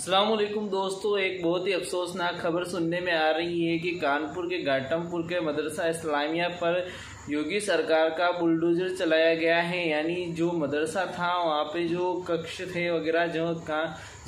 अस्सलाम वालेकुम दोस्तों, एक बहुत ही अफसोसनाक खबर सुनने में आ रही है कि कानपुर के घाटमपुर के मदरसा इस्लामिया पर योगी सरकार का बुलडोजर चलाया गया है। यानी जो मदरसा था वहाँ पे जो कक्ष थे वगैरह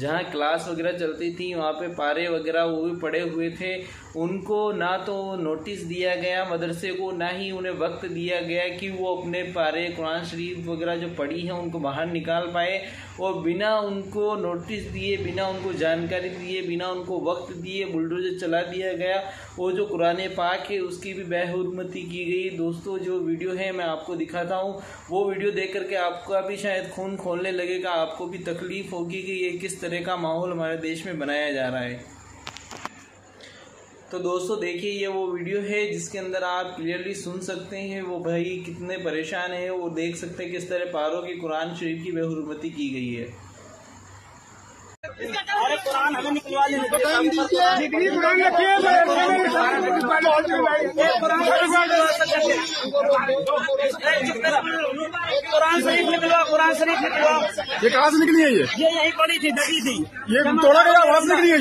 जहाँ क्लास वगैरह चलती थी वहाँ पे पारे वगैरह वो भी पड़े हुए थे। उनको ना तो नोटिस दिया गया मदरसे को, ना ही उन्हें वक्त दिया गया कि वो अपने पारे कुरान शरीफ वगैरह जो पढ़ी है उनको बाहर निकाल पाए। और बिना उनको नोटिस दिए, बिना उनको जानकारी दिए, बिना उनको वक्त दिए बुलडोजर चला दिया गया। वो जो कुरान पाक है उसकी भी बेहुरमती की गई। दोस्तों जो वीडियो है मैं आपको दिखाता हूँ, वो वीडियो देख करके आपका भी शायद खून खोलने लगेगा, आपको भी तकलीफ़ होगी कि ये किस तरह का माहौल हमारे देश में बनाया जा रहा है। तो दोस्तों देखिए, ये वो वीडियो है जिसके अंदर आप क्लियरली सुन सकते हैं वो भाई कितने परेशान है। वो देख सकते हैं किस तरह पारों की कुरान शरीफ की बेहुरमती की गई है। अरे कुरान हमें निकलवा लेने कुरान शरीफ निकलवा, कुरान शरीफ निकलवा। ये कहाँ से निकली है? ये यहीं पड़ी थी, दबी थी। ये तोड़ा गया, वहाँ से निकली है?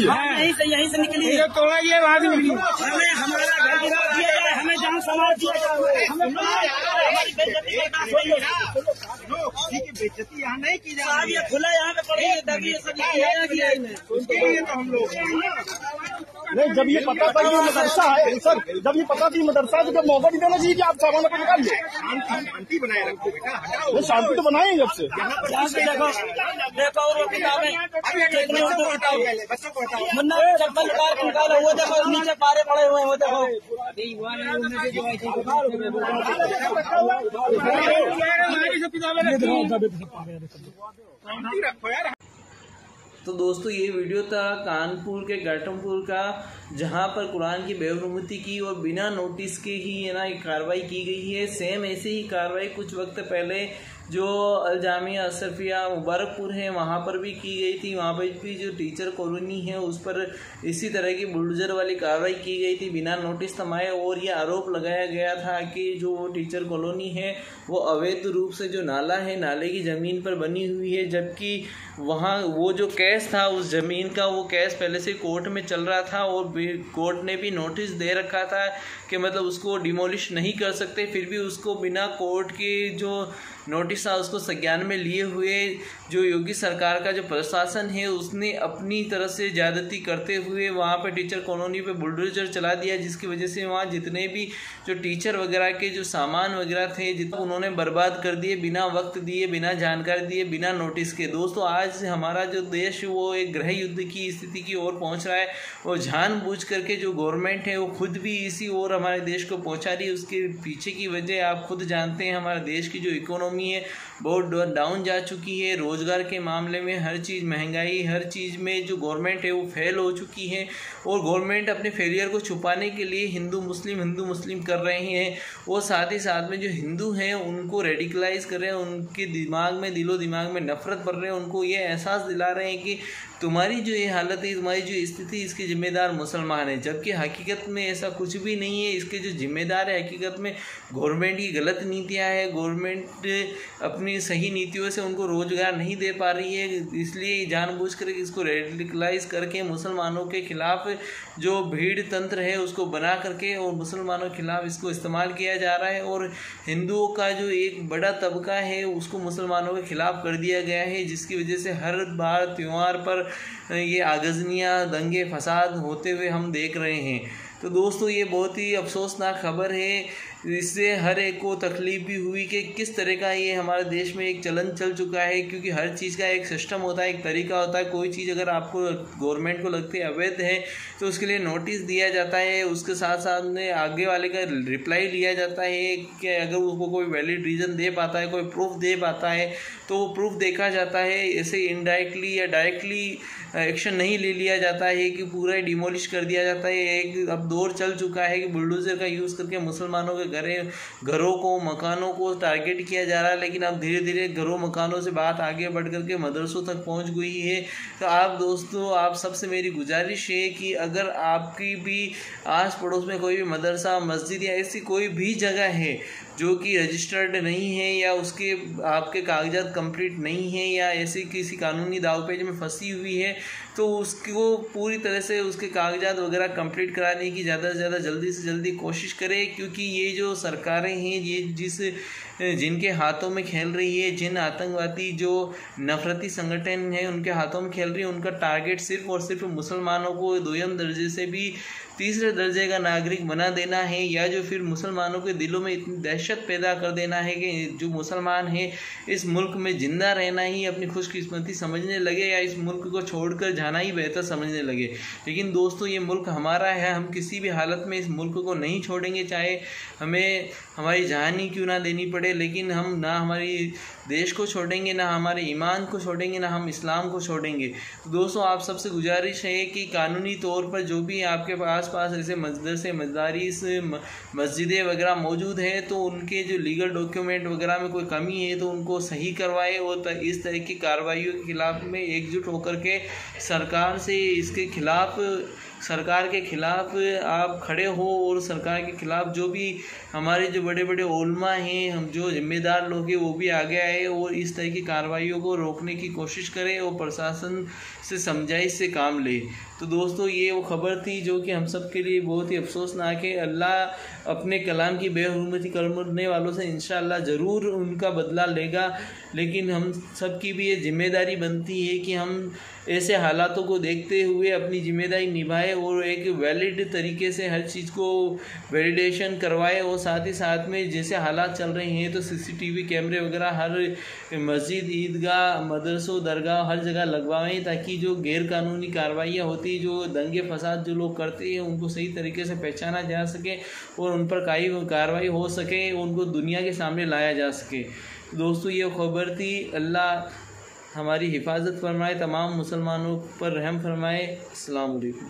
यहीं से निकली है। तोड़ा ये वहाँ से निकली। हमें हमारा घर गिरा दिया जाए, हमें जान समाज दिया जाए, हमारी बेइज्जती यहाँ नहीं की जा रही है। खुला यहाँ पे पड़ी है, दबी है, सब तो हम लोग नहीं। जब ये पता था ये मदरसा है सर, जब ये पता थी मदरसा तो मौका नहीं देना चाहिए कि आप सामान को निकाल लो। शांति बनाए रखो बेटा, हटाओ। शांति तो बनाए जब से। देखो और वो किताबें बच्चों को हटाओ। मुन्ना चप्पल निकालो, वो देखो नीचे पारे पड़े हुए हैं, वो देखो। तो दोस्तों ये वीडियो था कानपुर के घाटमपुर का, जहां पर कुरान की बेहुरमती की और बिना नोटिस के ही कार्रवाई की गई है। सेम ऐसे ही कार्रवाई कुछ वक्त पहले जो अलजामिया अशरफिया मुबारकपुर है वहाँ पर भी की गई थी। वहाँ पर भी जो टीचर कॉलोनी है उस पर इसी तरह की बुलडोजर वाली कार्रवाई की गई थी बिना नोटिस थमाए। और ये आरोप लगाया गया था कि जो टीचर कॉलोनी है वो अवैध रूप से जो नाला है, नाले की ज़मीन पर बनी हुई है, जबकि वहाँ वो जो केस था उस ज़मीन का, वो केस पहले से कोर्ट में चल रहा था और कोर्ट ने भी नोटिस दे रखा था कि मतलब उसको डिमोलिश नहीं कर सकते। फिर भी उसको बिना कोर्ट के जो नोटिस था उसको संज्ञान में लिए हुए जो योगी सरकार का जो प्रशासन है उसने अपनी तरफ से ज़्यादती करते हुए वहाँ पे टीचर कॉलोनी पे बुलडोजर चला दिया, जिसकी वजह से वहाँ जितने भी जो टीचर वगैरह के जो सामान वगैरह थे जितना उन्होंने बर्बाद कर दिए, बिना वक्त दिए, बिना जानकारी दिए, बिना नोटिस के। दोस्तों आज हमारा जो देश वो एक गृह युद्ध की स्थिति की ओर पहुँच रहा है और जानबूझ करके जो गवर्नमेंट है वो खुद भी इसी ओर हमारे देश को पहुँचा रही है। उसके पीछे की वजह आप खुद जानते हैं, हमारे देश की जो इकोनॉमी है बहुत डाउन जा चुकी है। रोज़गार के मामले में हर चीज़ महंगाई, हर चीज़ में जो गवर्नमेंट है वो फेल हो चुकी है। और गवर्नमेंट अपने फेलियर को छुपाने के लिए हिंदू मुस्लिम कर रहे हैं। और साथ ही साथ में जो हिंदू हैं उनको रेडिकलाइज कर रहे हैं, उनके दिमाग में दिमाग में नफरत भर रहे हैं, उनको ये एहसास दिला रहे हैं कि तुम्हारी जो ये हालत है, तुम्हारी जो स्थिति, इसके जिम्मेदार मुसलमान है। जबकि हकीकत में ऐसा कुछ भी नहीं है। इसके जो जिम्मेदार है हकीकत में गवर्नमेंट की गलत नीतियाँ हैं। गवर्नमेंट अपनी सही नीतियों से उनको रोजगार नहीं दे पा रही है, इसलिए जानबूझकर इसको रेडिकलाइज करके मुसलमानों के खिलाफ जो भीड़ तंत्र है उसको बना करके और मुसलमानों के खिलाफ इसको इस्तेमाल किया जा रहा है। और हिंदुओं का जो एक बड़ा तबका है उसको मुसलमानों के खिलाफ कर दिया गया है, जिसकी वजह से हर बार त्यौहार पर ये आगजनियाँ, दंगे फसाद होते हुए हम देख रहे हैं। तो दोस्तों ये बहुत ही अफसोसनाक खबर है। इससे हर एक को तकलीफ भी हुई कि किस तरह का ये हमारे देश में एक चलन चल चुका है, क्योंकि हर चीज़ का एक सिस्टम होता है, एक तरीका होता है। कोई चीज़ अगर आपको गवर्नमेंट को लगती है अवैध है तो उसके लिए नोटिस दिया जाता है, उसके साथ साथ में आगे वाले का रिप्लाई लिया जाता है कि अगर उसको कोई वैलिड रीज़न दे पाता है, कोई प्रूफ दे पाता है तो वो प्रूफ देखा जाता है। ऐसे इनडायरेक्टली या डायरेक्टली एक्शन नहीं ले लिया जाता है कि पूरा ही डिमोलिश कर दिया जाता है। एक अब दौर चल चुका है कि बुलडोजर का यूज़ करके मुसलमानों के घरों को, मकानों को टारगेट किया जा रहा है। लेकिन अब धीरे धीरे घरों मकानों से बात आगे बढ़ करके मदरसों तक पहुंच गई है। तो आप दोस्तों, आप सबसे मेरी गुजारिश है कि अगर आपकी भी आस पड़ोस में कोई भी मदरसा, मस्जिद या ऐसी कोई भी जगह है जो कि रजिस्टर्ड नहीं है या उसके आपके कागजात कंप्लीट नहीं है या ऐसे किसी कानूनी दावपेच में फंसी हुई है, तो उसको पूरी तरह से उसके कागजात वगैरह कंप्लीट कराने की ज़्यादा से ज़्यादा जल्दी से जल्दी कोशिश करें। क्योंकि ये जो सरकारें हैं, ये जिनके हाथों में खेल रही है, जिन आतंकवादी जो नफरती संगठन हैं उनके हाथों में खेल रही है, उनका टारगेट सिर्फ और सिर्फ मुसलमानों को दोयम दर्जे से भी तीसरे दर्जे का नागरिक बना देना है, या जो फिर मुसलमानों के दिलों में इतनी दहशत पैदा कर देना है कि जो मुसलमान है इस मुल्क में ज़िंदा रहना ही अपनी खुशकिस्मती समझने लगे या इस मुल्क को छोड़कर जाना ही बेहतर समझने लगे। लेकिन दोस्तों, ये मुल्क हमारा है, हम किसी भी हालत में इस मुल्क को नहीं छोड़ेंगे, चाहे हमें हमारी जान ही क्यों ना देनी पड़े। लेकिन हम ना हमारी देश को छोड़ेंगे, ना हमारे ईमान को छोड़ेंगे, ना हम इस्लाम को छोड़ेंगे। तो दोस्तों, आप सबसे गुजारिश है कि कानूनी तौर पर जो भी आपके पास ऐसे मदरसे, मदारिस, मस्जिदें वगैरह मौजूद हैं, तो उनके जो लीगल डॉक्यूमेंट वगैरह में कोई कमी है तो उनको सही करवाए और इस तरह की कार्रवाइयों के खिलाफ में एकजुट होकर के सरकार से इसके खिलाफ, सरकार के खिलाफ आप खड़े हो और सरकार के खिलाफ जो भी हमारे जो बड़े बड़े उलमा हैं, हम जो जिम्मेदार लोग हैं, वो भी आगे आए और इस तरह की कार्रवाइयों को रोकने की कोशिश करें और प्रशासन से समझाइश से काम ले। तो दोस्तों, ये वो खबर थी जो कि हम सब के लिए बहुत ही अफसोसनाक है। अल्लाह अपने कलाम की बेहुरमती करने वालों से इंशाअल्लाह ज़रूर उनका बदला लेगा। लेकिन हम सब की भी ये जिम्मेदारी बनती है कि हम ऐसे हालातों को देखते हुए अपनी जिम्मेदारी निभाएं और एक वैलिड तरीके से हर चीज़ को वैलिडेशन करवाए। और साथ ही साथ में जैसे हालात चल रहे हैं तो CCTV कैमरे वगैरह हर मस्जिद, ईदगाह, मदरसों, दरगाह हर जगह लगवाएं, ताकि जो गैर कानूनी कार्रवाइयाँ होती, जो दंगे फसाद जो लोग करते हैं, उनको सही तरीके से पहचाना जा सके और उन पर कार्रवाई हो सके, उनको दुनिया के सामने लाया जा सके। दोस्तों, ये खबर थी। अल्लाह हमारी हिफाजत फरमाए, तमाम मुसलमानों पर रहम फरमाए। अस्सलाम वालेकुम।